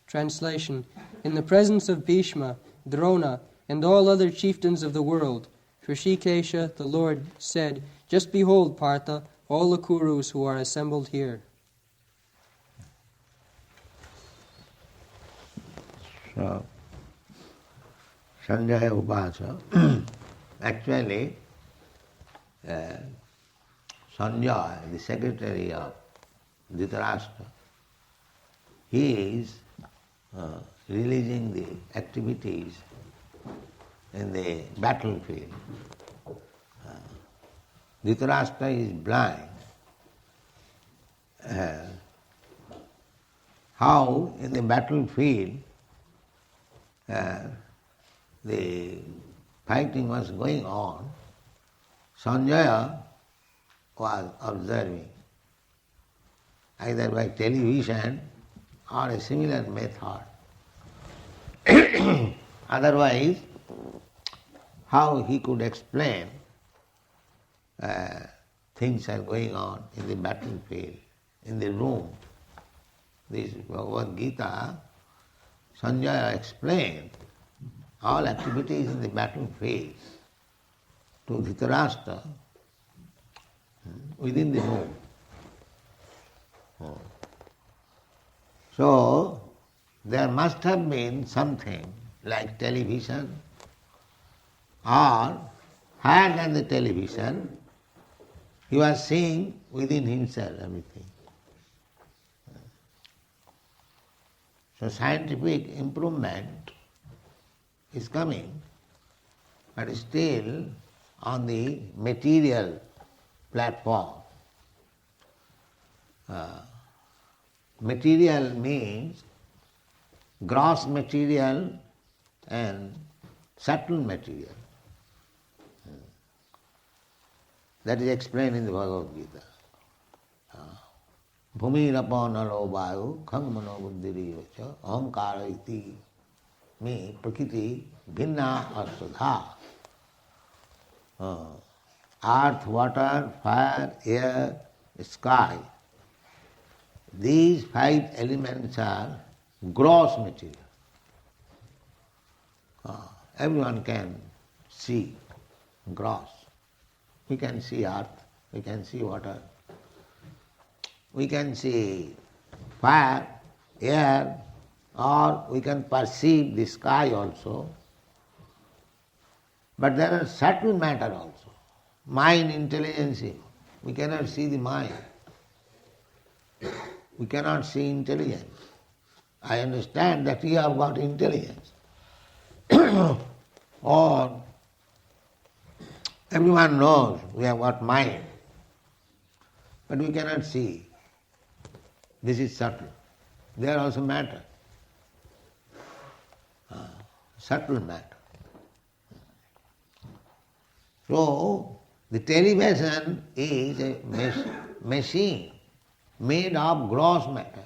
Translation. In the presence of Bhishma, Drona, and all other chieftains of the world, Hrishikesha, the Lord, said, "Just behold, Partha, all the Kurus who are assembled here." So, Sanjaya Upasa, actually, Sanjaya, the secretary of Dhritarashtra, he is releasing the activities in the battlefield. Dhritarashtra is blind. How in the battlefield the fighting was going on, Sanjaya was observing, either by television or a similar method. Otherwise, how he could explain things are going on in the battlefield, in the room. This Bhagavad-gita, Sanjaya explained all activities in the battlefield to Dhritarashtra within the room. So, there must have been something like television, or higher than the television, he was seeing within himself everything. So scientific improvement is coming, but still on the material platform. Material means gross material and subtle material. That is explained in the Bhagavad-gita. Bhumi-rapa nalo vayu khang mano buddhirivacha ahamkara iti me prakriti bhinna asudha. Earth, water, fire, air, sky. These 5 elements are gross material. Everyone can see gross. We can see earth, we can see water, we can see fire, air, or we can perceive the sky also. But there are subtle matter also. Mind, intelligence, we cannot see the mind. We cannot see intelligence. I understand that you have got intelligence. Or everyone knows we have got mind. But we cannot see. This is subtle. They are also matter. Subtle matter. So, the television is a machine made of gross matter.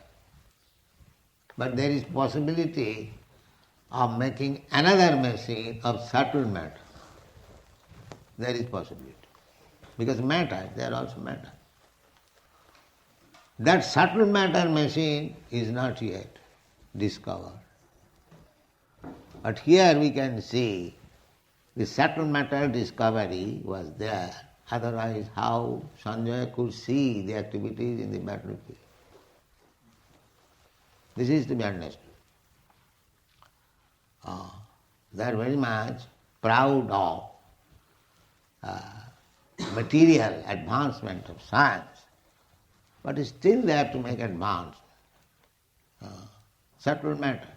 But there is possibility of making another machine of subtle matter. There is possibility. Because matter, they are also matter. That subtle matter machine is not yet discovered. But here we can see the subtle matter discovery was there. Otherwise, how Sanjaya could see the activities in the battlefield? This is to be understood. They are very much proud of material advancement of science, but still they have to make advance. Subtle matter.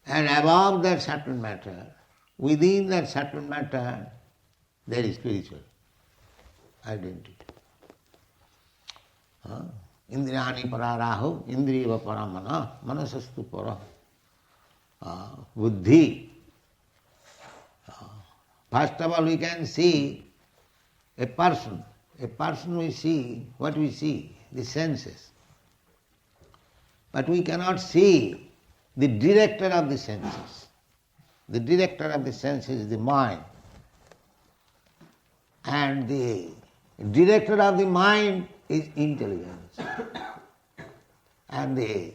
And above that subtle matter, within that subtle matter, there is spiritual identity. Indriyani pararahu, indriya paramana, manasastu para. Buddhi. First of all, we can see a person. A person we see, what we see? The senses. But we cannot see the director of the senses. The director of the senses is the mind. And the director of the mind is intelligence. And the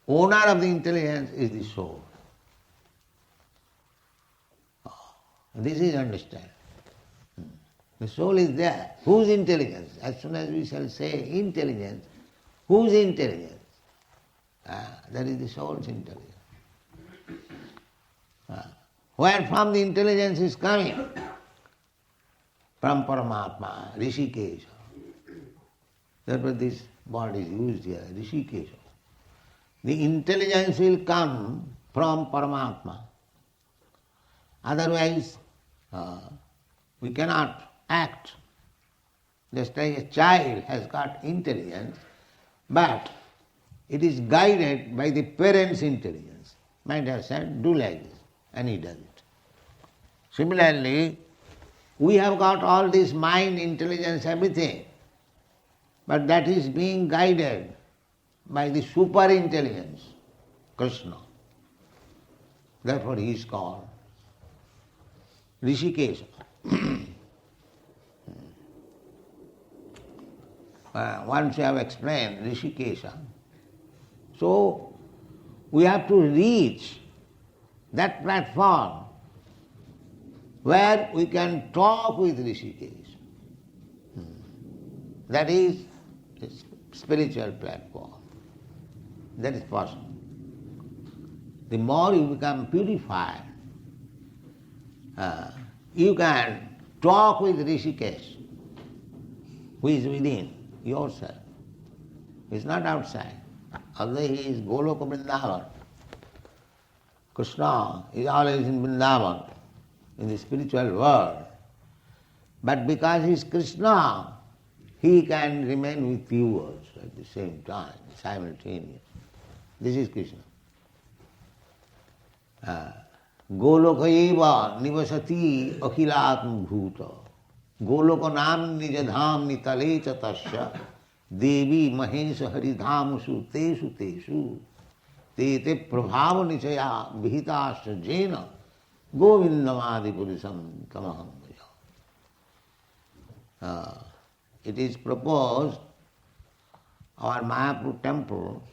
owner of the intelligence is the soul. This is understand. The soul is there. Whose intelligence? As soon as we shall say intelligence, whose intelligence? That is the soul's intelligence. Where from the intelligence is coming? From Paramatma, Rishikesha. Therefore this word is used here, Rishikesha. The intelligence will come from Paramatma. Otherwise, we cannot act. Just like a child has got intelligence, but it is guided by the parent's intelligence. Might have said, do like this, and he does it. Similarly, we have got all this mind, intelligence, everything, but that is being guided by the super intelligence, Krishna. Therefore he is called Rishikesha. Once you have explained Rishikesha, so we have to reach that platform where we can talk with Rishikesh. That is a spiritual platform. That is possible. The more you become purified, you can talk with Rishikesh, who is within yourself. He is not outside. Although he is Goloka Vrindavan, Krishna is always in Vrindavan, in the spiritual world. But because he is Krishna, he can remain with you also at the same time, simultaneously. This is Krishna. Golokaiva nivasati akhilatma bhuta. Goloka nam nijadham nitale chatasya devi mahesha haridhamusu tesu tesu te te prabhava nichaya vihitasya jena govindamadi purisam tamaham bhaja. It is proposed our Mayapur temple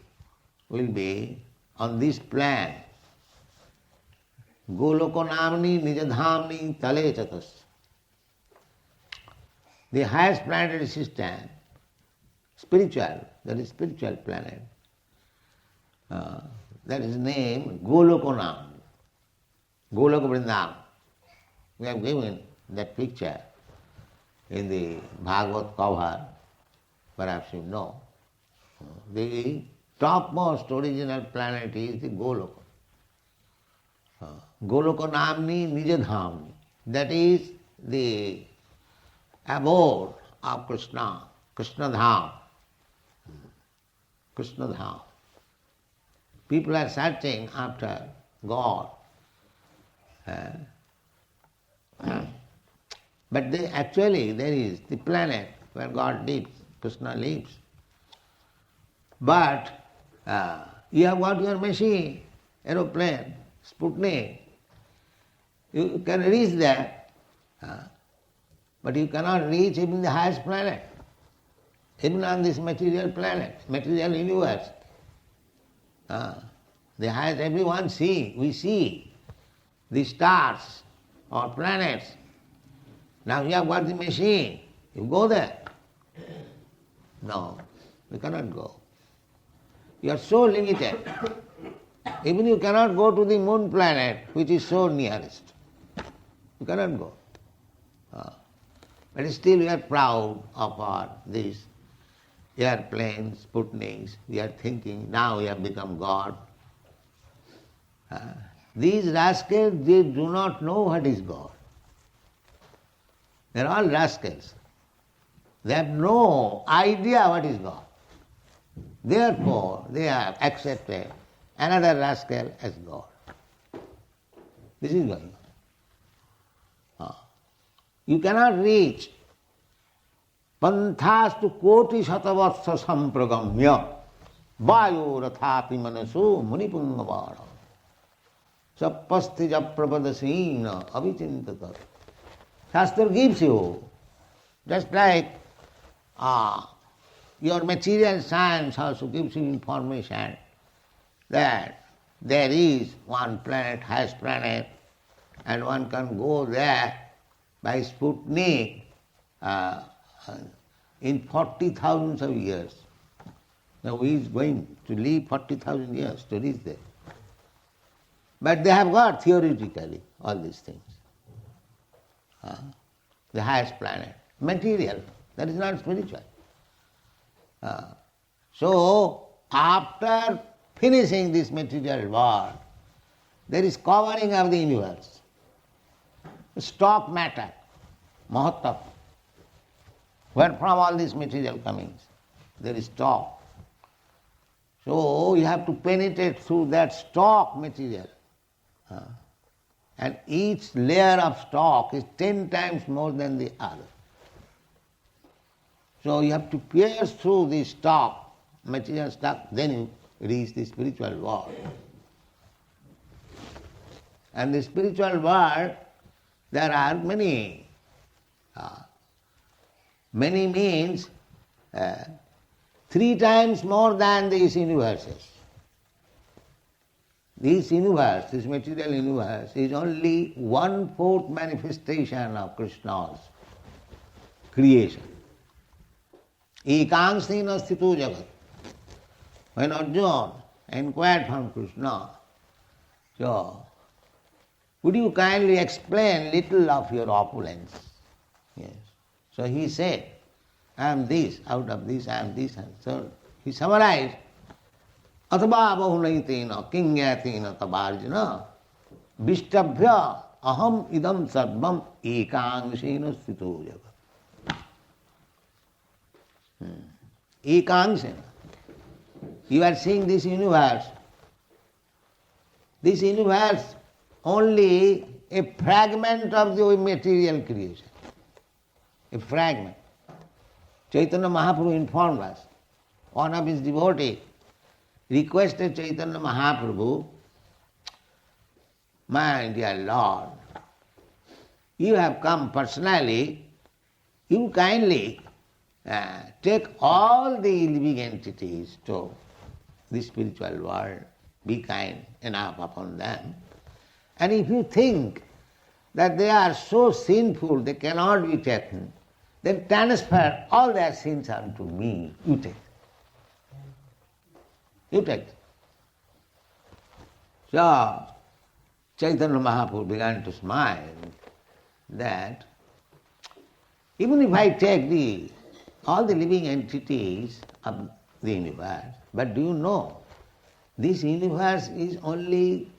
will be on this plan. Goloko namni nijadhamni tale chatas. The highest planetary system, spiritual, that is spiritual planet, that is named Golokonam, Goloka Vrindavan. We have given that picture in the Bhagavad cover, perhaps you know. The topmost original planet is the Goloka. Goloka Namni Nijadhamni. That is the abode of Krishna, Krishna Dham. Krishna Dham. People are searching after God. But actually there is the planet where God lives, Krishna lives. But you have got your machine, aeroplane, Sputnik. You can reach there, but you cannot reach even the highest planet, even on this material planet, material universe. The highest, everyone see, we see the stars or planets. Now you have got the machine, you go there. No, you cannot go. You are so limited. Even you cannot go to the moon planet, which is so nearest. You cannot go. But still we are proud of these airplanes, Sputniks. We are thinking, now we have become God. These rascals, they do not know what is God. They are all rascals. They have no idea what is God. Therefore, they have accepted another rascal as God. This is going on. You cannot reach panthastu koti shatavatsa sampragamya vayo rathapi manaso munipungavara sappasti japrapadasina avichintata. Shastra gives you, just like your material science also gives you information that there is one planet, highest planet, and one can go there by Sputnik in 40,000 of years. Now he is going to live 40,000 years to reach there. But they have got theoretically all these things. The highest planet, material, that is not spiritual. So after finishing this material world, there is covering of the universe. Stock matter, Mahattva. Where from all this material coming? There is stock. So you have to penetrate through that stock material. And each layer of stock is 10 times more than the other. So you have to pierce through the stock, material stock, then you reach the spiritual world. And the spiritual world, there are many. Many means 3 times more than these universes. This universe, this material universe, is only 1/4 manifestation of Krishna's creation. Ekangsena sthito jagat. When Arjuna inquired from Krishna, so would you kindly explain little of your opulence? Yes. So he said, I am this, out of this I am this. And so he summarized, Atva bahunaitina kinyatina tabarjana vishtabhya aham idam sarvam ekangsena sthito jagat. Ekangsena. You are seeing this universe. This universe only a fragment of the material creation. A fragment. Chaitanya Mahaprabhu informed us. One of his devotees requested Chaitanya Mahaprabhu, my dear Lord, you have come personally, you kindly take all the living entities to the spiritual world, be kind enough upon them. And if you think that they are so sinful they cannot be taken, then transfer all their sins unto me. You take. You take. So Chaitanya Mahaprabhu began to smile that even if I take all the living entities of the universe, but do you know, this universe is only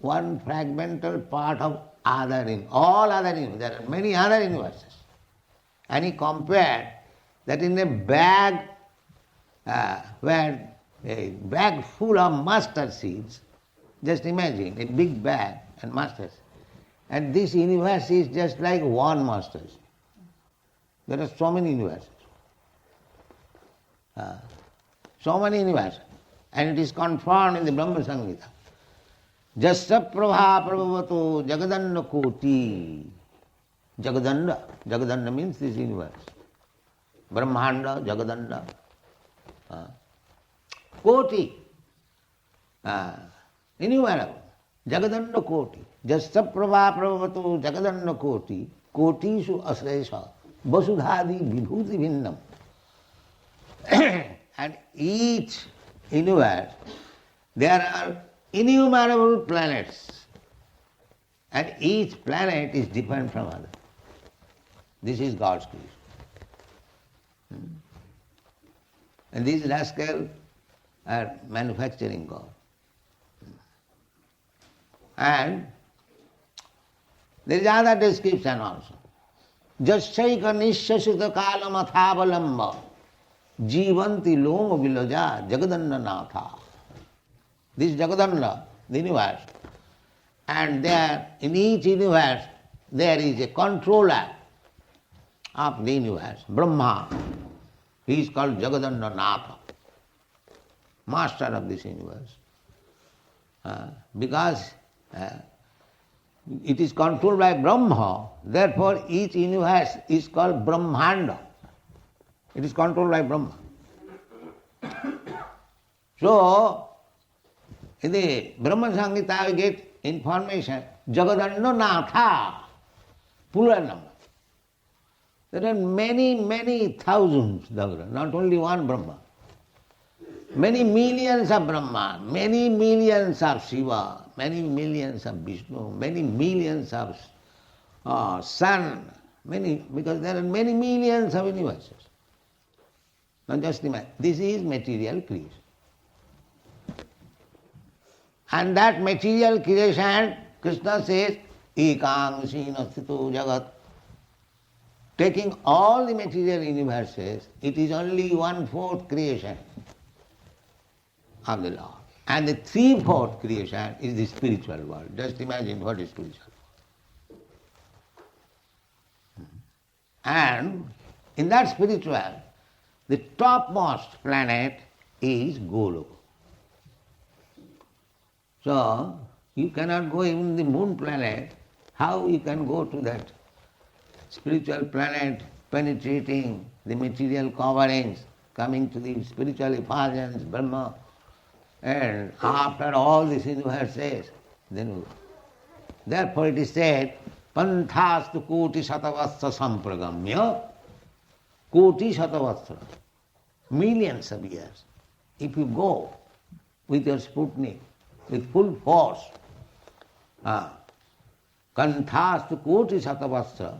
one fragmental part of all other universes. There are many other universes. And he compared that in a bag where a bag full of mustard seeds, just imagine a big bag and mustard seeds. And this universe is just like one mustard seed. There are so many universes. So many universes. And it is confirmed in the Brahma Samhita. Jasya prabha prabhavato jagadanna koti. Jagadanda means this universe. Brahmanda, Jagadanda. Koti. Innumerable. Jagadanda koti. Jasya prabha prabhavato jagadanda koti. Kotishu asresha. Vasudhadi vibhuti bhinnam. And each universe, there are innumerable planets. And each planet is different from other. This is God's creation. And these rascals are manufacturing God. And there is other description also. Jasyaika nishasita kalam athavalamba jivanti loma vilaja jagadanda natha. This Jagadanda, the universe. And there, in each universe, there is a controller of the universe, Brahma. He is called Jagadanda Natha, master of this universe. Because it is controlled by Brahma, therefore each universe is called Brahmanda. It is controlled by Brahma. So, In the Brahma Samhita we get information, Jagadanda Natha, plural number. There are many thousands, not only one Brahma. Many millions of Brahma, many millions of Shiva, many millions of Vishnu, many millions of sun, because there are many millions of universes. Now just imagine, this is material creation. And that material creation, Krishna says, Ekang Sina Sthito Jagat. Taking all the material universes, it is only 1/4 creation of the Lord. And the 3/4 creation is the spiritual world. Just imagine what is spiritual world. And in that spiritual, the topmost planet is Goloka. So, you cannot go even the moon planet. How you can go to that spiritual planet, penetrating the material coverings, coming to the spiritual effulgence, Brahma, and after all these universes, then therefore it is said, Panthastu koti satavastra sampragamya, koti satavastra, millions of years. If you go with your Sputnik, with full force, Kanthastu koti satavastra,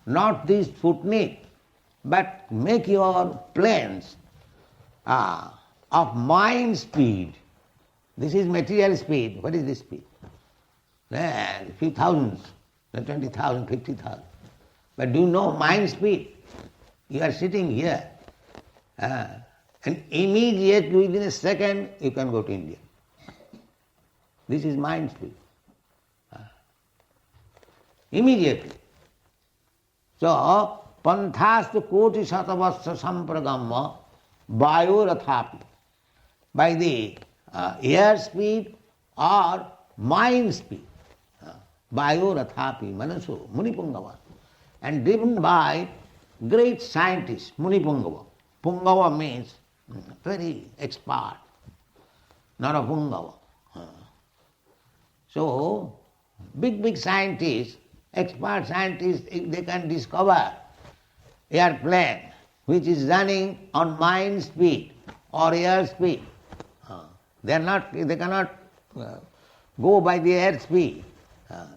not this Sputnik, but make your planes of mind speed. This is material speed. What is this speed? A few thousands, 20,000, 50,000. But do you know mind speed? You are sitting here, and immediately within a second you can go to India. This is mind speed. Immediately. So, Panthastu koti satavastra sampragamma vayorathapi. By the air speed or mind speed. Vayorathapi, manaso, Munipungava. And driven by great scientists, Munipungava. Pungava means very expert, not a Pungava. So, big scientists, expert scientists, if they can discover airplane which is running on mind speed or air speed, they cannot go by the air speed.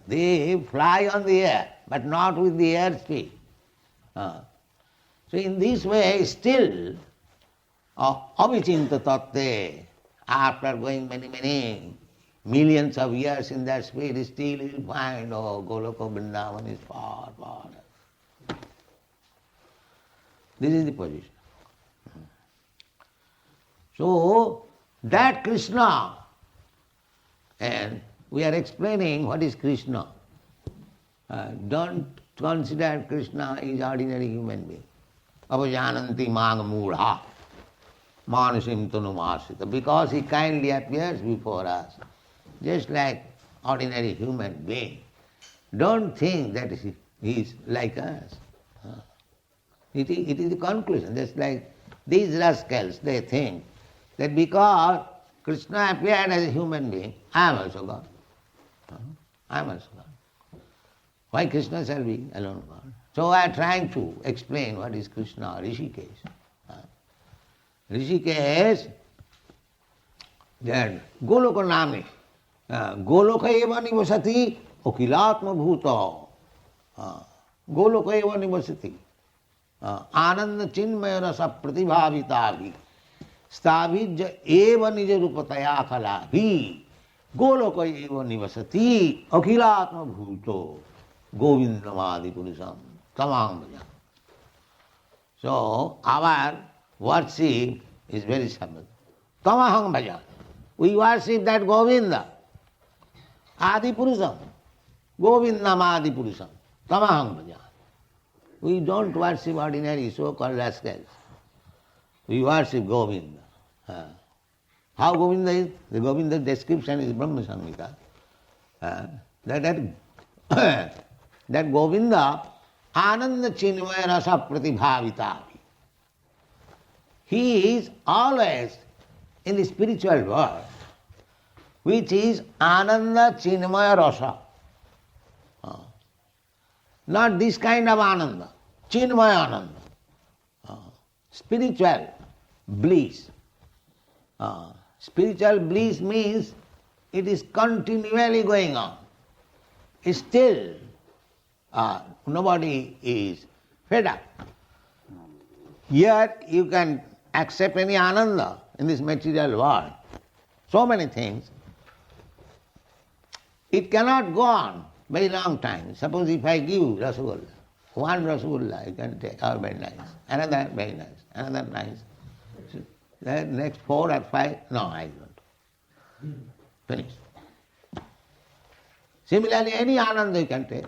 They fly on the air, but not with the air speed. So in this way, still, avichinta tatte, after going many millions of years in that speed, still you will find, Goloka Vrindavan is far. This is the position. So, that Krishna, and we are explaining what is Krishna. Don't consider Krishna is ordinary human being. Avajananti mang mudha, manusim tanumasita, because he kindly appears before us, just like ordinary human being. Don't think that he is like us. It is the conclusion. Just like these rascals, they think that because Krishna appeared as a human being, I am also God. I am also God. Why Krishna shall be alone God? So I am trying to explain what is Krishna, Rishikesh. Rishikesh, that Goloka Nami, Goloka eva nivasati okilatma bhuta. Goloka eva nivasati. Ananda chinmaya rasa pratibhavitavi. Stavijya eva nija rupataya kalavi. Goloka eva nivasati okilatma bhuto. Govindamadi purusham. Tamam bhajan. So, our worship is very simple. Tamaham bhajan. We worship that Govinda. Adi purusham. Govindamadi purusham. Tamaham bhajan. We don't worship ordinary so-called rascals. We worship Govinda. How Govinda is? The Govinda description is Brahma Samhita. That Govinda, Ananda Chinmaya Rasa Pratibhavitavi. He is always in the spiritual world, which is Ananda Chinmaya Rasa. Not this kind of Ananda, Chinmaya Ananda. Spiritual bliss. Spiritual bliss means it is continually going on. Still, nobody is fed up. Here you can accept any Ananda in this material world. So many things. It cannot go on very long time. Suppose if I give Rasagulla, one Rasagulla you can take, oh very nice, another very nice, another nice. The next 4 or 5, no, I don't. Finish. Similarly, any Ananda you can take.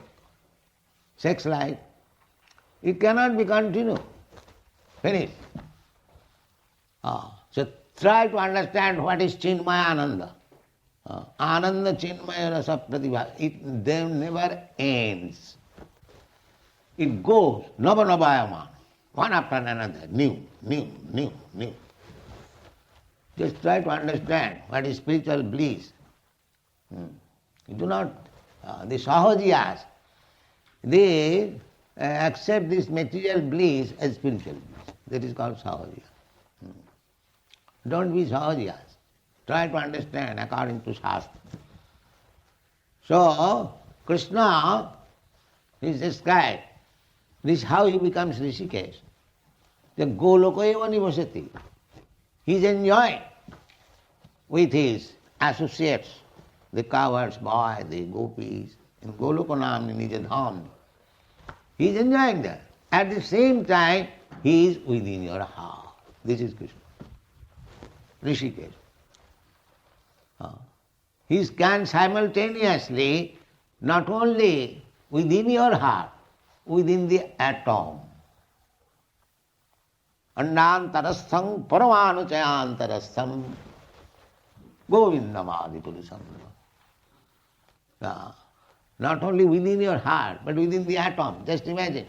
Sex life, it cannot be continued. Finish. So try to understand what is Chinmaya Ananda. Ananda Chinmaya Rasa Pratibha. It then never ends. It goes, Nava, one after another, new. Just try to understand what is spiritual bliss. You do not, the Sahajiyas, they accept this material bliss as spiritual bliss. That is called Sahajiya. Don't be Sahajiyas. Try to understand according to Shastra. So, Krishna is described. This is how he becomes Rishikesh. The Golokayeva Nivasati. He is enjoying with his associates, the cowards, boy, the gopis, in Golokanam, in Nijadham. He is enjoying that. At the same time, he is within your heart. This is Krishna. Rishikesh. He can simultaneously not only within your heart, within the atom. Andantarastham paramanuchayantarastham govindamadipurusham. Not only within your heart, but within the atom. Just imagine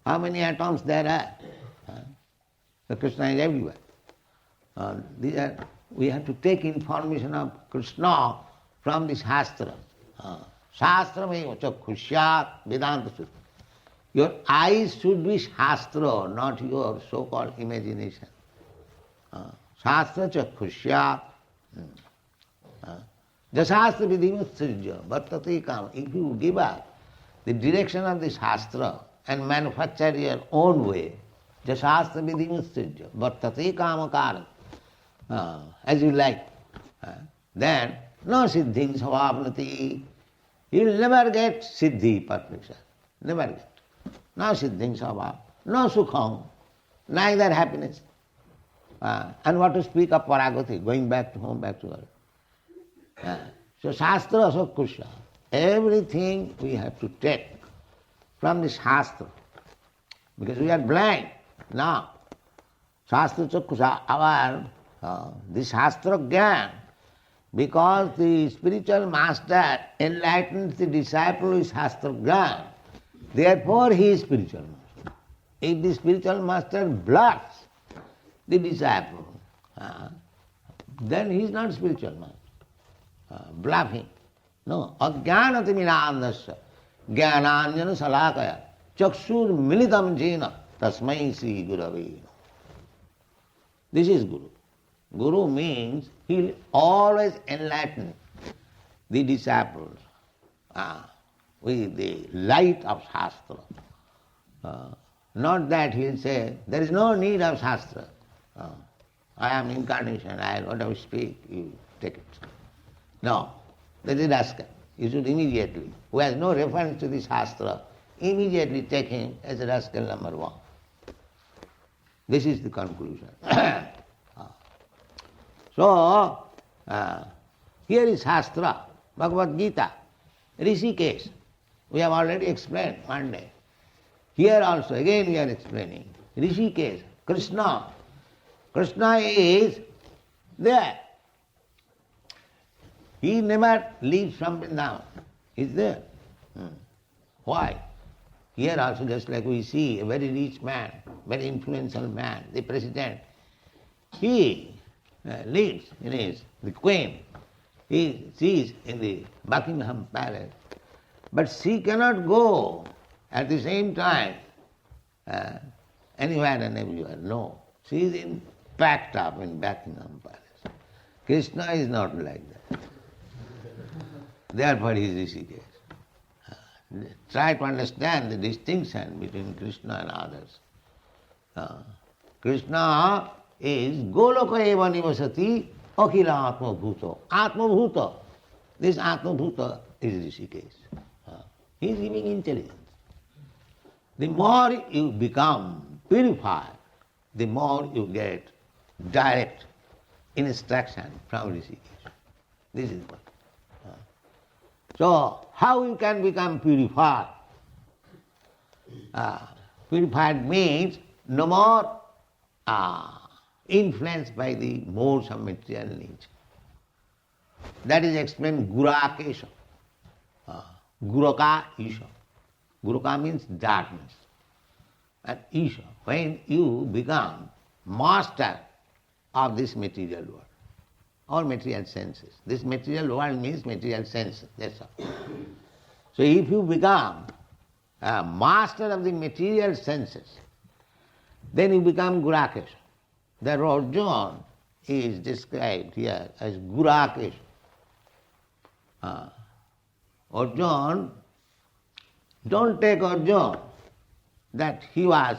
how many atoms there are. The Krishna is everywhere. We have to take information of Krishna from the Shastra. Shastra meva chakkhusyat Vedanta Sutta. Your eyes should be Shastra, not your so-called imagination. Shastra chakkhusyat. Jasastra vidhimutsrijya vartate kama. If you give up the direction of the Shastra and manufacture your own way, jasastra vidhimutsrijya vartate kama karam. As you like, then no siddhim savapnati. You will never get siddhi, perfection. Never get. No siddhim savap, no sukham, neither happiness. And what to speak of paragati, going back to home, back to earth. So Shastra Asokkusha, everything we have to take from the Shastra. Because we are blind now. Shastra Chakkusha, our the Shastra Gyan, because the spiritual master enlightens the disciple with Shastra Gyan, therefore he is spiritual master. If the spiritual master blocks the disciple, then he is not spiritual master. Bluffing. No. Ajnanati minandasya jnananjana salakaya chakshur militam jena tasmai sri gurave. This is Guru. Guru means he will always enlighten the disciples with the light of Shastra. Not that he will say, there is no need of Shastra. I am incarnation, I whatever speak, you take it. No, that is rascal. You should immediately, who has no reference to the Shastra, immediately take him as a rascal number 1. This is the conclusion. So, here is Shastra, Bhagavad-gita, Rishikesh. We have already explained one day. Here also, again we are explaining. Rishikesh, Krishna. Krishna is there. He never leaves from Vrindavan. He is there. Why? Here also, just like we see a very rich man, very influential man, the president, he lives in the queen She is in the Buckingham Palace, but she cannot go at the same time anywhere and everywhere. No, she is packed up in Buckingham Palace. Krishna is not like that. Therefore he is Rishikesh. Try to understand the distinction between Krishna and others. Krishna is Goloka eva nivasati akhila atma bhuta. Atma bhuta. This atma bhuta is Rishikesh. He is giving intelligence. The more you become purified, the more you get direct instruction from Rishikesh. This is what. So, how you can become purified? Purified means no more influenced by the modes of material nature. That is explained Gurakesha. Guraka Isha. Guraka means darkness. And Isha, when you become master of this material world, all material senses. This material world means material senses, that's all. So if you become a master of the material senses, then you become Gurakesha. The Arjuna is described here as Gurakesha. Arjuna, don't take Arjuna that he was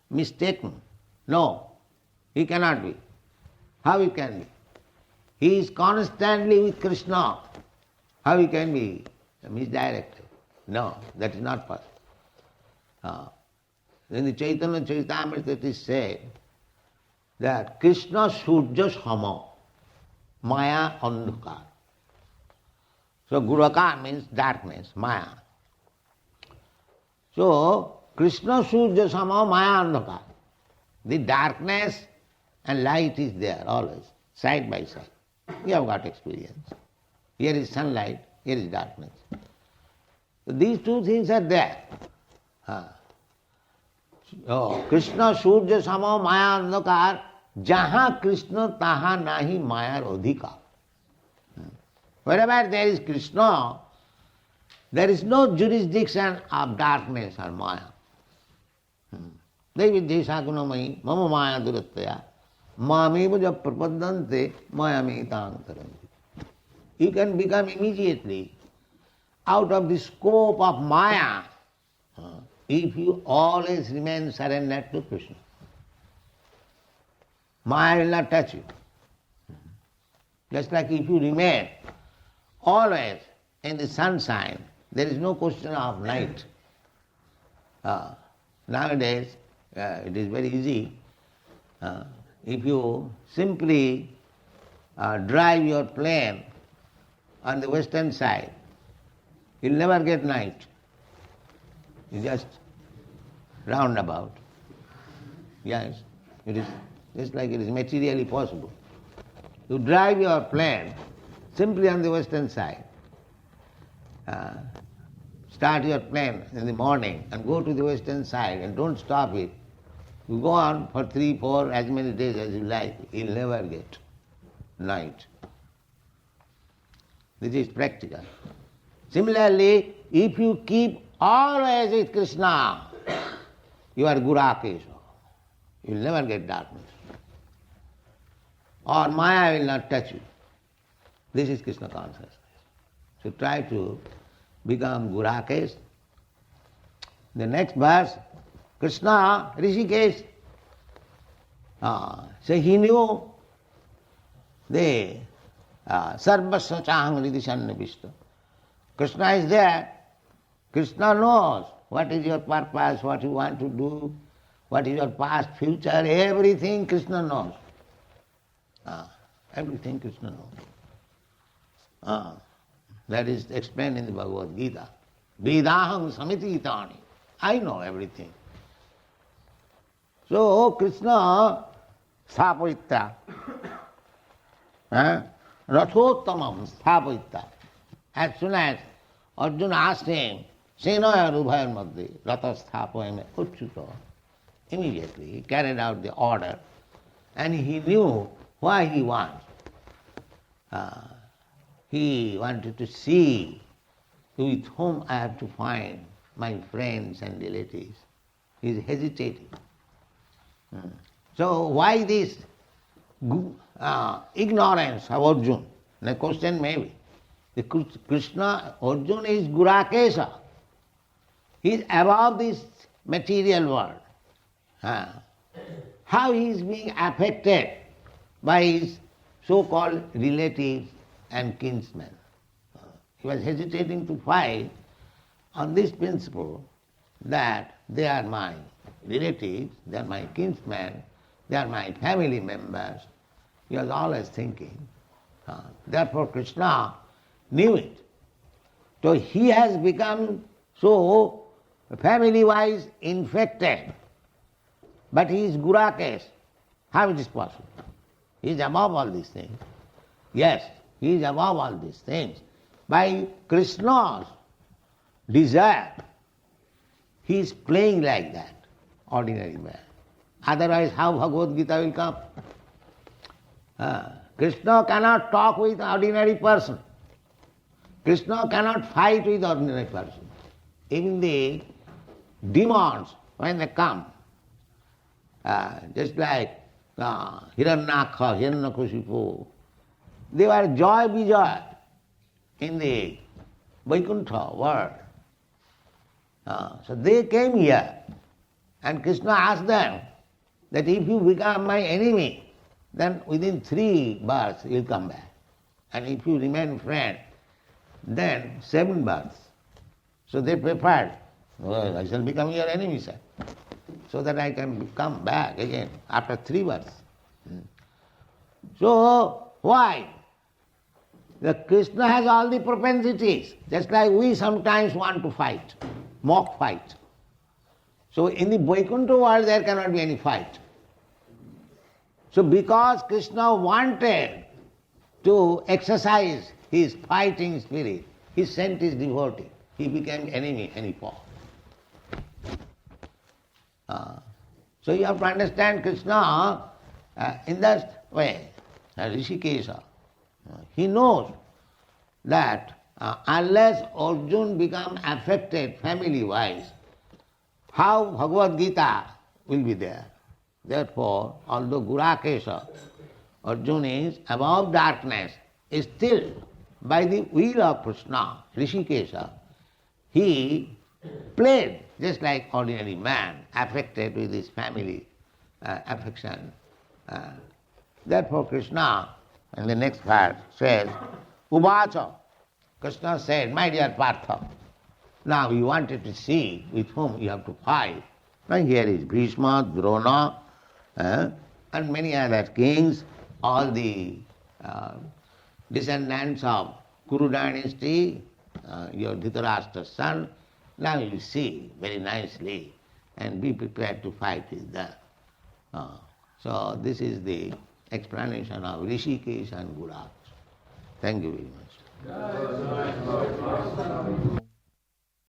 mistaken. No, he cannot be. How he can be? He is constantly with Krishna. How he can be misdirected? No, that is not possible. In the Caitanya-caritamrta it is said that Krishna Surya Sama, Maya Andhakar. So Guraka means darkness, Maya. So Krishna Surya Sama, Maya Andhakar. The darkness and light is there always, side by side. We have got experience. Here is sunlight, here is darkness. So these two things are there. Krishna Surya Sama Maya Andhakar, Jaha Krishna Taha Nahi Mayar Adhikar. Wherever there is Krishna, there is no jurisdiction of darkness or Maya. Devi Desha Gunamayi Mama Maya Durattaya Mameva ja prapadante mayamita antaranti. You can become immediately out of the scope of Maya if you always remain surrendered to Krishna. Maya will not touch you. Just like if you remain always in the sunshine, there is no question of night. Nowadays, it is very easy. If you simply drive your plane on the western side, you'll never get night. You just roundabout. Yes, it is just like it is materially possible. You drive your plane simply on the western side. Start your plane in the morning and go to the western side and don't stop it. You go on for 3, 4, as many days as you like, you'll never get night. This is practical. Similarly, if you keep always with Krishna, you are Gurakesha. You'll never get darkness. Or Maya will not touch you. This is Krishna consciousness. So try to become Gurakesh. The next verse, Krishna, Rishikesh. So he knew the Sarvasva Chahang Ridhisannavishta. Krishna is there. Krishna knows what is your purpose, what you want to do, what is your past, future, everything Krishna knows. Everything Krishna knows. That is explained in the Bhagavad-gita. Vedaham samiti itani. I know everything. So Krishna sthapayitta. Rathottamam sthapayitta. As soon as Arjuna asked him, Senaya Rubhayar Madhya, Ratha Sthapayame Uchchuta. Immediately he carried out the order and he knew why he wants he wanted to see with whom I have to find my friends and relatives. He is hesitating. So why this ignorance of Arjuna? The question may be, the Krishna, Arjuna is Gurakesha. He is above this material world. How he is being affected by his so-called relatives and kinsmen? He was hesitating to fight on this principle that they are my relatives, they are my kinsmen, they are my family members. He was always thinking. Therefore Krishna knew it. So he has become so family-wise infected. But he is Gurakesh. How it is possible? He is above all these things. Yes, he is above all these things. By Krishna's desire, he is playing like that, ordinary man. Otherwise, how Bhagavad-gita will come? Krishna cannot talk with ordinary person. Krishna cannot fight with ordinary person. Even the demons, when they come, just like Hiranyakha, Hiranyakashipu, they were joy vijay in the Vaikuntha world. So they came here, and Krishna asked them that if you become my enemy, then within 3 births you'll come back. And if you remain friend, then 7 births. So they prepared, well, I shall become your enemy, sir, so that I can come back again after 3 births. So why? The Krishna has all the propensities, just like we sometimes want to fight, mock fight. So in the Vaikuntha world there cannot be any fight. So because Krishna wanted to exercise his fighting spirit, he sent his devotee. He became enemy and he fought. So you have to understand Krishna in that way. Rishikesha, he knows that unless Arjuna become affected family-wise, how Bhagavad-gita will be there. Therefore, although Gurakesha, Arjuna is above darkness, still by the will of Krishna, Rishikesha, he played just like ordinary man, affected with his family affection. Therefore Krishna, in the next verse, says, Uvacha, Krishna said, my dear Partha, now you wanted to see with whom you have to fight. Now here is Bhishma, Drona, and many other kings, all the descendants of Kuru dynasty, your Dhritarashtra's son. Now you see very nicely and be prepared to fight with them. So this is the explanation of Rishikesh and Gurak. Thank you very much.